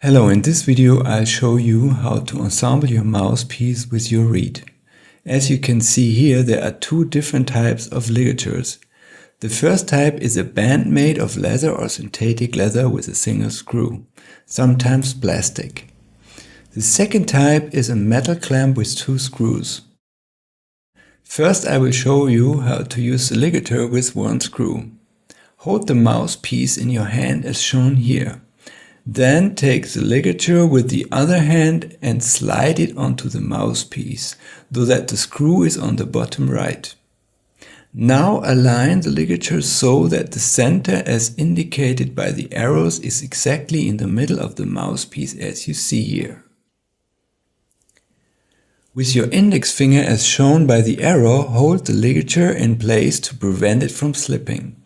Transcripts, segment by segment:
Hello, in this video I'll show you how to ensemble your mouthpiece with your reed. As you can see here, there are two different types of ligatures. The first type is a band made of leather or synthetic leather with a single screw, sometimes plastic. The second type is a metal clamp with two screws. First I will show you how to use the ligature with one screw. Hold the mouthpiece in your hand as shown here. Then take the ligature with the other hand and slide it onto the mouthpiece, so that the screw is on the bottom right. Now align the ligature so that the center, as indicated by the arrows, is exactly in the middle of the mouthpiece as you see here. With your index finger as shown by the arrow, hold the ligature in place to prevent it from slipping.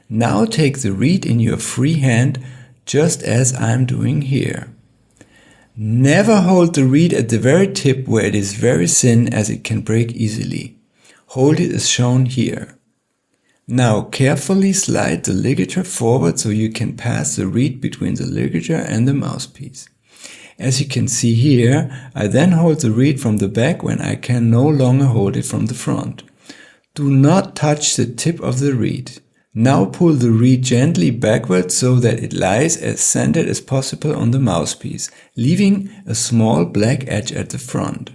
Now take the reed in your free hand, just as I'm doing here. Never hold the reed at the very tip where it is very thin, as it can break easily. Hold it as shown here. Now carefully slide the ligature forward so you can pass the reed between the ligature and the mouthpiece. As you can see here, I then hold the reed from the back when I can no longer hold it from the front. Do not touch the tip of the reed. Now pull the reed gently backwards so that it lies as centered as possible on the mouthpiece, leaving a small black edge at the front.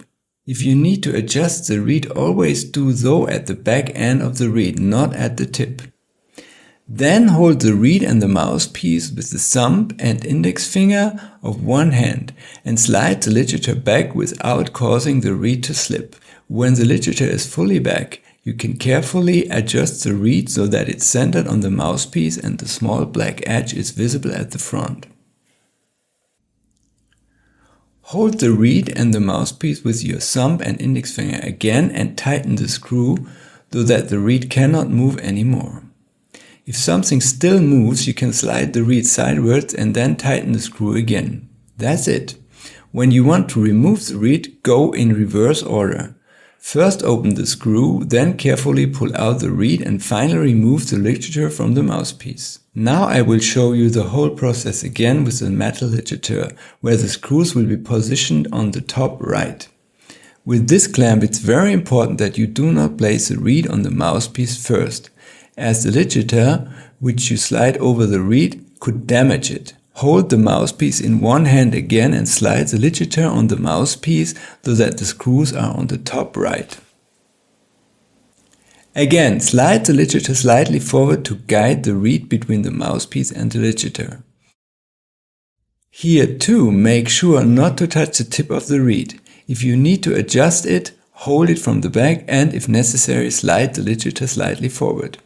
If you need to adjust the reed, always do so at the back end of the reed, not at the tip. Then hold the reed and the mouthpiece with the thumb and index finger of one hand and slide the ligature back without causing the reed to slip. When the ligature is fully back, you can carefully adjust the reed so that it's centered on the mouthpiece and the small black edge is visible at the front. Hold the reed and the mouthpiece with your thumb and index finger again and tighten the screw so that the reed cannot move anymore. If something still moves, you can slide the reed sideways and then tighten the screw again. That's it. When you want to remove the reed, go in reverse order. First open the screw, then carefully pull out the reed and finally remove the ligature from the mouthpiece. Now I will show you the whole process again with the metal ligature, where the screws will be positioned on the top right. With this clamp, it's very important that you do not place the reed on the mouthpiece first, as the ligature, which you slide over the reed, could damage it. Hold the mouthpiece in one hand again and slide the ligature on the mouthpiece so that the screws are on the top right. Again, slide the ligature slightly forward to guide the reed between the mouthpiece and the ligature. Here too, make sure not to touch the tip of the reed. If you need to adjust it, hold it from the back and, if necessary, slide the ligature slightly forward.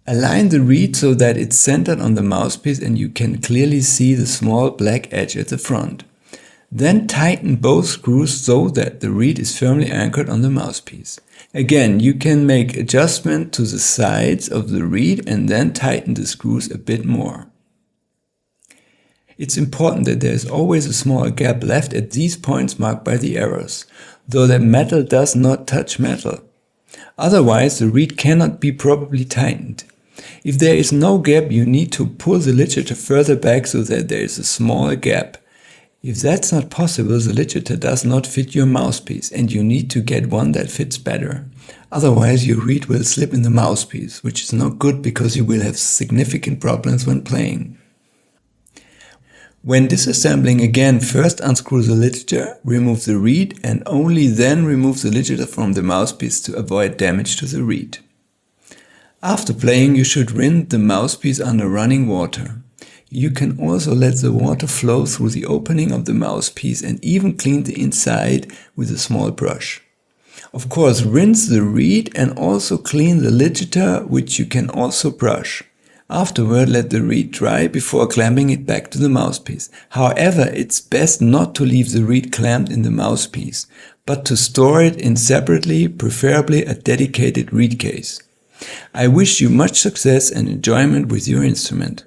Align the reed so that it's centered on the mouthpiece and you can clearly see the small black edge at the front. Then tighten both screws so that the reed is firmly anchored on the mouthpiece. Again, you can make adjustment to the sides of the reed and then tighten the screws a bit more. It's important that there is always a small gap left at these points marked by the arrows, so that metal does not touch metal. Otherwise, the reed cannot be properly tightened. If there is no gap, you need to pull the ligature further back so that there is a small gap. If that's not possible, the ligature does not fit your mouthpiece and you need to get one that fits better. Otherwise, your reed will slip in the mouthpiece, which is not good because you will have significant problems when playing. When disassembling again, first unscrew the ligature, remove the reed and only then remove the ligature from the mouthpiece to avoid damage to the reed. After playing, you should rinse the mouthpiece under running water. You can also let the water flow through the opening of the mouthpiece and even clean the inside with a small brush. Of course, rinse the reed and also clean the ligature, which you can also brush. Afterward, let the reed dry before clamping it back to the mouthpiece. However, it's best not to leave the reed clamped in the mouthpiece, but to store it in separately, preferably a dedicated reed case. I wish you much success and enjoyment with your instrument.